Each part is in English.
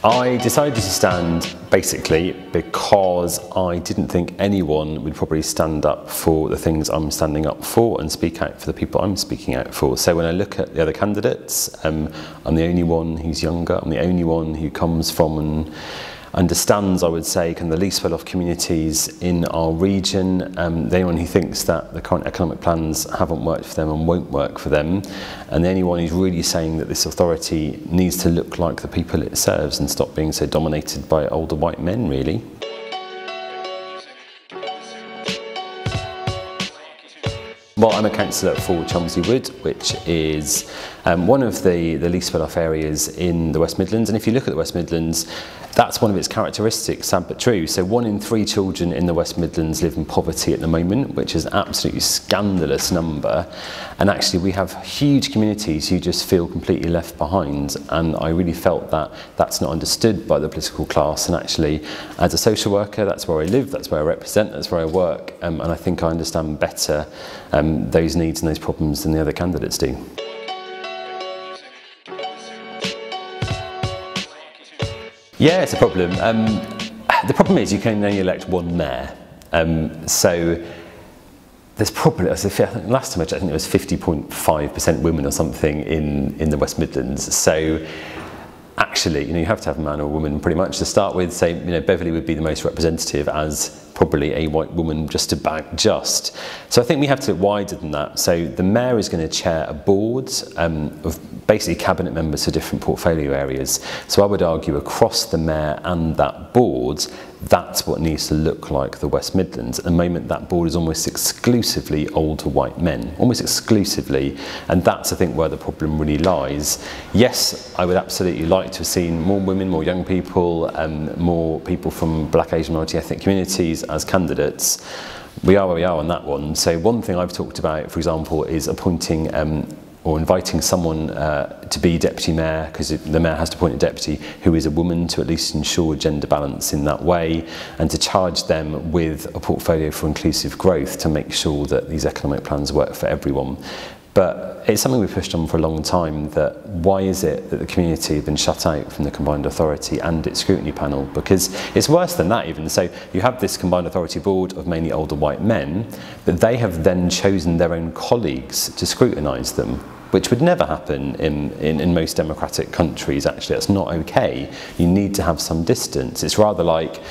I decided to stand basically because I didn't think anyone would probably stand up for the things I'm standing up for and speak out for the people I'm speaking out for. So when I look at the other candidates, I'm the only one who's younger, I'm the only one who comes from and understands, I would say, kind of the least well-off communities in our region, the only one who thinks that the current economic plans haven't worked for them and won't work for them, and the only one who's really saying that this authority needs to look like the people it serves and stop being so dominated by older white men, really. Well, I'm a councillor for Chelmsley Wood, which is one of the least well-off areas in the West Midlands. And if you look at the West Midlands, that's one of its characteristics, sad but true. So 1 in 3 children in the West Midlands live in poverty at the moment, which is an absolutely scandalous number. And actually we have huge communities who just feel completely left behind. And I really felt that that's not understood by the political class. And actually, as a social worker, that's where I live, that's where I represent, that's where I work. And I think I understand better those needs and those problems than the other candidates do. Yeah, it's a problem. The problem is you can only elect one mayor. So there's probably, last time I checked, I think it was 50.5% women or something in the West Midlands. So actually, you have to have a man or a woman pretty much to start with. Say, Beverley would be the most representative as probably a white woman just about just. So I think we have to look wider than that. So the mayor is going to chair a board of basically cabinet members for different portfolio areas. So I would argue across the mayor and that board, that's what needs to look like the West Midlands. At the moment, that board is almost exclusively older white men, almost exclusively, and that's, I think, where the problem really lies. Yes, I would absolutely like to have seen more women, more young people, more people from Black, Asian, minority ethnic communities as candidates. We are where we are on that one. So one thing I've talked about, for example, is appointing or inviting someone to be deputy mayor, because the mayor has to appoint a deputy who is a woman, to at least ensure gender balance in that way, and to charge them with a portfolio for inclusive growth to make sure that these economic plans work for everyone. But it's something we've pushed on for a long time, that why is it that the community have been shut out from the Combined Authority and its scrutiny panel? Because it's worse than that even. So you have this Combined Authority board of mainly older white men, but they have then chosen their own colleagues to scrutinise them, which would never happen in most democratic countries. Actually, that's not okay. You need to have some distance. It's rather like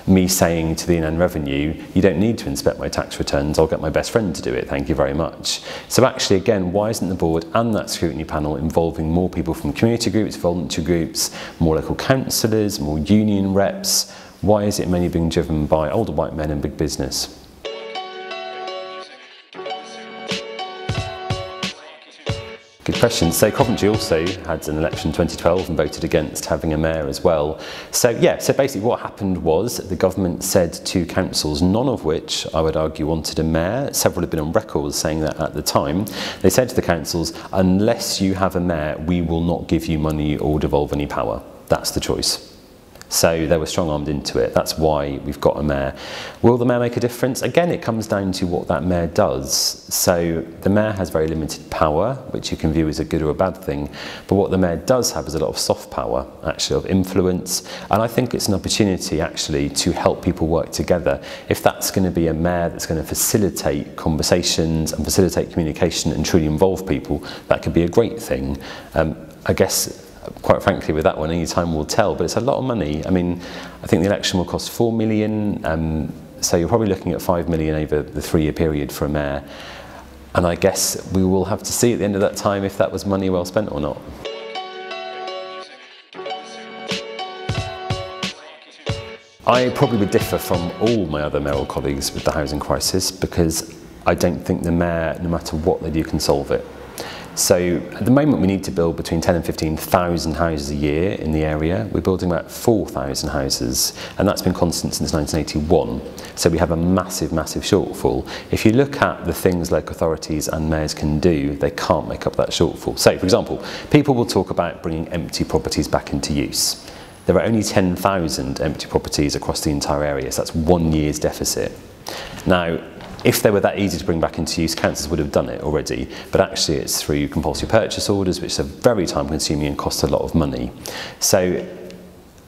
me saying to the Inland Revenue, you don't need to inspect my tax returns, I'll get my best friend to do it, thank you very much. So actually, again, why isn't the board and that scrutiny panel involving more people from community groups, voluntary groups, more local councillors, more union reps? Why is it mainly being driven by older white men and big business? Good question. So Coventry also had an election in 2012 and voted against having a mayor as well. So yeah, so basically what happened was the government said to councils, none of which I would argue wanted a mayor, several had been on record saying that at the time, they said to the councils, unless you have a mayor, we will not give you money or devolve any power. That's the choice. So they were strong-armed into it. That's why we've got a mayor. Will the mayor make a difference? Again, it comes down to what that mayor does. So the mayor has very limited power, which you can view as a good or a bad thing. But what the mayor does have is a lot of soft power, actually, of influence. And I think it's an opportunity, actually, to help people work together. If that's going to be a mayor that's going to facilitate conversations and facilitate communication and truly involve people, that could be a great thing. I guess, quite frankly, with that one, only time will tell, but it's a lot of money. I mean, I think the election will cost 4 million, so you're probably looking at 5 million over the 3-year period for a mayor. And I guess we will have to see at the end of that time if that was money well spent or not. I probably would differ from all my other mayoral colleagues with the housing crisis, because I don't think the mayor, no matter what they do, can solve it. So at the moment we need to build between 10 and 15,000 houses a year in the area. We're building about 4,000 houses, and that's been constant since 1981. So we have a massive, massive shortfall. If you look at the things local authorities and mayors can do, they can't make up that shortfall. So for example, people will talk about bringing empty properties back into use. There are only 10,000 empty properties across the entire area, so that's 1 year's deficit. Now, if they were that easy to bring back into use, councils would have done it already, but actually it's through compulsory purchase orders, which are very time consuming and cost a lot of money. So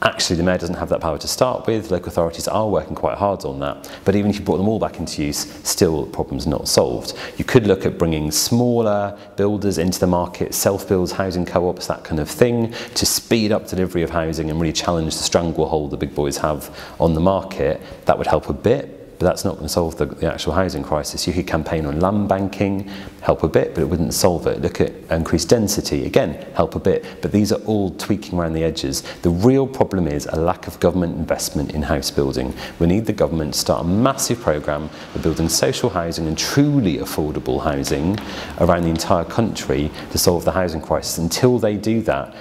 Actually, the mayor doesn't have that power to start with. Local authorities are working quite hard on that. But even if you brought them all back into use, still the problem's not solved. You could look at bringing smaller builders into the market, self-builds, housing co-ops, that kind of thing, to speed up delivery of housing and really challenge the stranglehold the big boys have on the market. That would help a bit. But that's not going to solve the actual housing crisis. You could campaign on land banking, help a bit, but it wouldn't solve it. Look at increased density, again, help a bit, but these are all tweaking around the edges. The real problem is a lack of government investment in house building. We need the government to start a massive programme of building social housing and truly affordable housing around the entire country to solve the housing crisis. Until they do that,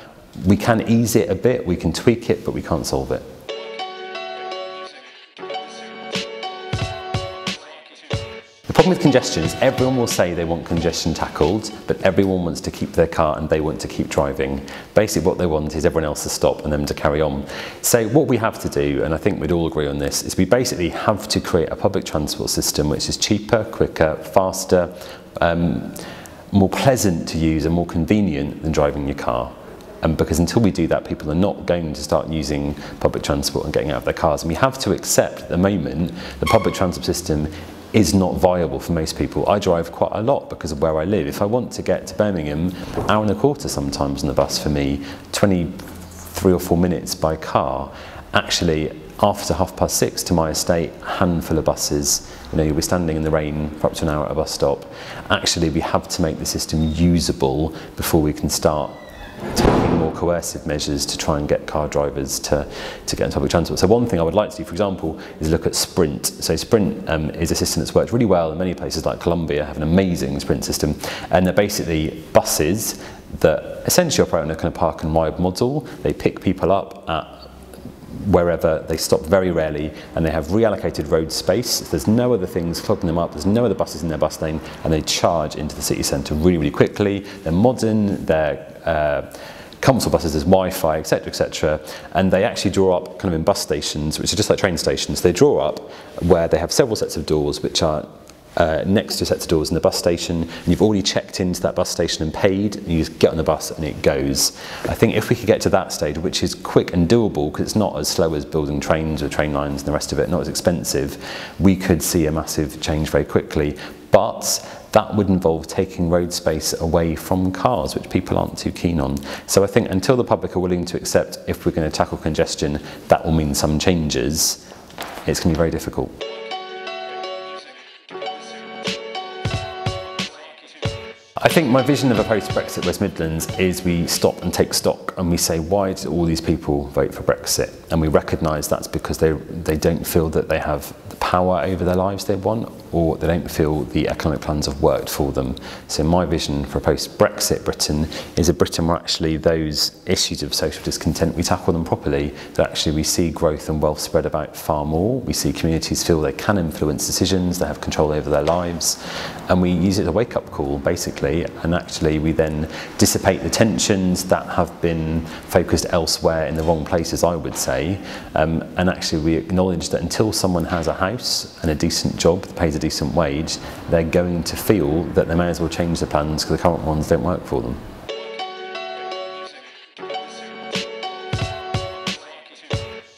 we can ease it a bit, we can tweak it, but we can't solve it. The problem with congestion is everyone will say they want congestion tackled, but everyone wants to keep their car and they want to keep driving. Basically what they want is everyone else to stop and them to carry on. So what we have to do, and I think we'd all agree on this, is we basically have to create a public transport system which is cheaper, quicker, faster, more pleasant to use and more convenient than driving your car. Because until we do that, people are not going to start using public transport and getting out of their cars. And we have to accept at the moment the public transport system is not viable for most people. I drive quite a lot because of where I live. If I want to get to Birmingham, an hour and a quarter sometimes on the bus for me, 23 or 4 minutes by car. Actually, after 6:30 to my estate, a handful of buses, you'll be standing in the rain for up to an hour at a bus stop. Actually, we have to make the system usable before we can start taking more coercive measures to try and get car drivers to get into public transport. So one thing I would like to do, for example, is look at Sprint. So Sprint is a system that's worked really well in many places, like Colombia have an amazing Sprint system, and they're basically buses that essentially operate on a kind of park and ride model. They pick people up at wherever, they stop very rarely, and they have reallocated road space. There's no other things clogging them up, there's no other buses in their bus lane, and they charge into the city centre really, really quickly. They're modern, they're comfortable buses, there's Wi-Fi, etc., etc. And they actually draw up kind of in bus stations, which are just like train stations. They draw up where they have several sets of doors, which are next to sets of doors in the bus station, and you've already checked into that bus station and paid, and you just get on the bus and it goes. I think if we could get to that stage, which is quick and doable because it's not as slow as building trains or train lines and the rest of it, not as expensive, we could see a massive change very quickly. But that would involve taking road space away from cars, which people aren't too keen on. So I think until the public are willing to accept if we're going to tackle congestion, that will mean some changes. It's going to be very difficult. I think my vision of a post-Brexit West Midlands is we stop and take stock and we say, why did all these people vote for Brexit? And we recognise that's because they don't feel that they have the power over their lives they want, or they don't feel the economic plans have worked for them. So my vision for a post-Brexit Britain is a Britain where actually those issues of social discontent, we tackle them properly, that actually we see growth and wealth spread about far more. We see communities feel they can influence decisions, they have control over their lives, and we use it as a wake-up call, basically, and actually we then dissipate the tensions that have been focused elsewhere in the wrong places, I would say, and actually we acknowledge that until someone has a house and a decent job that pays a decent wage, they're going to feel that they may as well change the plans because the current ones don't work for them.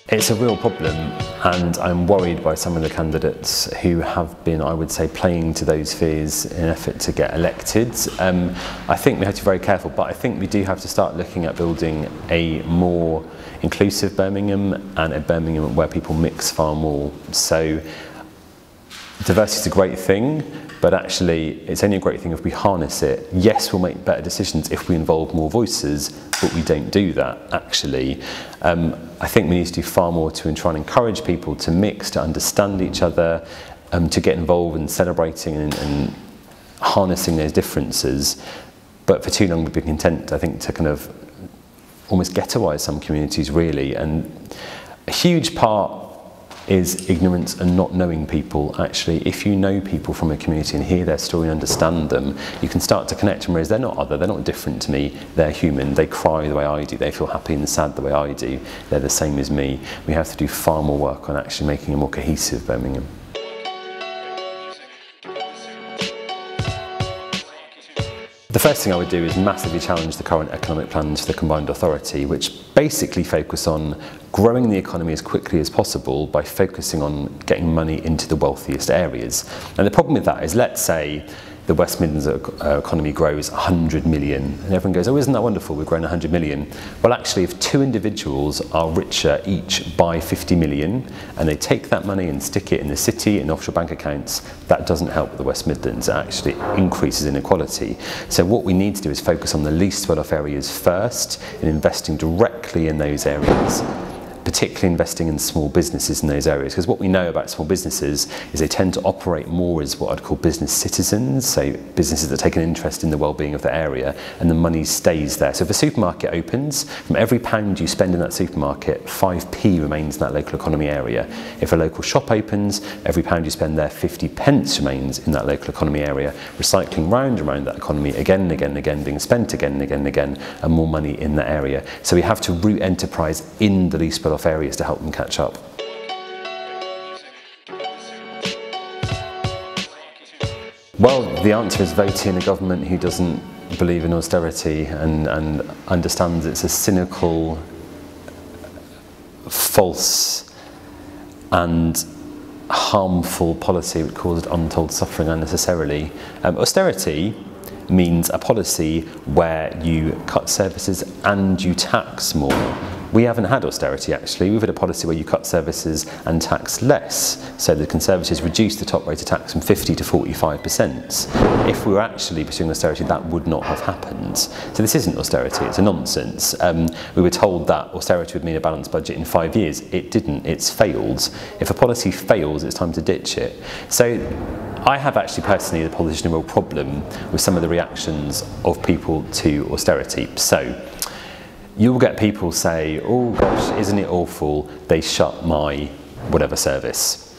It's a real problem, and I'm worried by some of the candidates who have been, I would say, playing to those fears in an effort to get elected. I think we have to be very careful, but I think we do have to start looking at building a more inclusive Birmingham and a Birmingham where people mix far more. So diversity is a great thing, but actually it's only a great thing if we harness it. Yes, we'll make better decisions if we involve more voices, but we don't do that, actually. I think we need to do far more to try and encourage people to mix, to understand each other, to get involved in celebrating and harnessing those differences. But for too long we've been content, I think, to kind of almost ghettoise some communities, really. And a huge part is ignorance and not knowing people. Actually, if you know people from a community and hear their story and understand them, you can start to connect and realize they're not other, they're not different to me, they're human, they cry the way I do, they feel happy and sad the way I do, they're the same as me. We have to do far more work on actually making a more cohesive Birmingham. The first thing I would do is massively challenge the current economic plans for the Combined Authority, which basically focus on growing the economy as quickly as possible by focusing on getting money into the wealthiest areas. And the problem with that is, let's say the West Midlands economy grows 100 million, and everyone goes, oh, isn't that wonderful, we've grown 100 million. Well, actually, if two individuals are richer each by 50 million, and they take that money and stick it in the city in offshore bank accounts, that doesn't help the West Midlands. It actually increases inequality. So what we need to do is focus on the least well-off areas first, and investing directly in those areas, particularly investing in small businesses in those areas, because what we know about small businesses is they tend to operate more as what I'd call business citizens, so businesses that take an interest in the well-being of the area, and the money stays there. So if a supermarket opens, from every £1 you spend in that supermarket, 5p remains in that local economy area. If a local shop opens, every £1 you spend there, 50p remains in that local economy area, recycling round and round that economy again and again and again, being spent again and again and again, and more money in that area. So we have to root enterprise in the least well-off areas to help them catch up. Well, the answer is voting a government who doesn't believe in austerity and understands it's a cynical, false and harmful policy which causes untold suffering unnecessarily. Austerity means a policy where you cut services and you tax more. We haven't had austerity, actually. We've had a policy where you cut services and tax less. So the Conservatives reduced the top rate of tax from 50 to 45%. If we were actually pursuing austerity, that would not have happened. So this isn't austerity, it's a nonsense. We were told that austerity would mean a balanced budget in 5 years. It didn't, it's failed. If a policy fails, it's time to ditch it. So I have actually personally, the politician, a real problem with some of the reactions of people to austerity. So you'll get people say, oh gosh, isn't it awful, they shut my whatever service.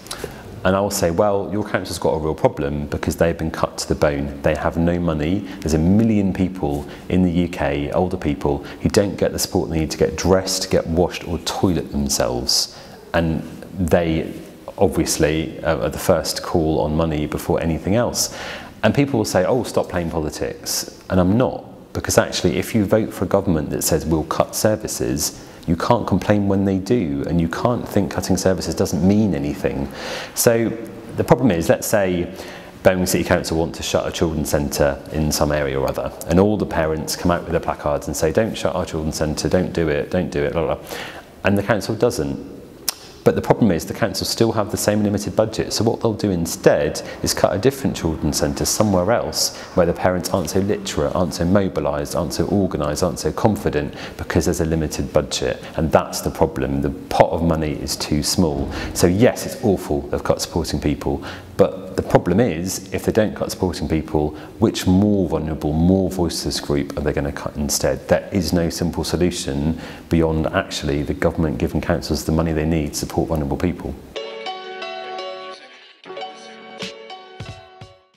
And I'll say, well, your council's got a real problem because they've been cut to the bone. They have no money. There's 1 million people in the UK, older people, who don't get the support they need to get dressed, get washed or toilet themselves. And they obviously are the first call on money before anything else. And people will say, oh, stop playing politics. And I'm not. Because actually, if you vote for a government that says we'll cut services, you can't complain when they do, and you can't think cutting services doesn't mean anything. So the problem is, let's say Birmingham City Council want to shut a children's centre in some area or other, and all the parents come out with their placards and say, don't shut our children's centre, don't do it, blah, blah. And the council doesn't. But the problem is the council still have the same limited budget, so what they'll do instead is cut a different children's centre somewhere else where the parents aren't so literate, aren't so mobilised, aren't so organised, aren't so confident, because there's a limited budget. And that's the problem. The pot of money is too small. So yes, it's awful they've cut supporting people, but the problem is, if they don't cut supporting people, which more vulnerable, more voiceless group are they going to cut instead? There is no simple solution beyond actually the government giving councils the money they need to support vulnerable people.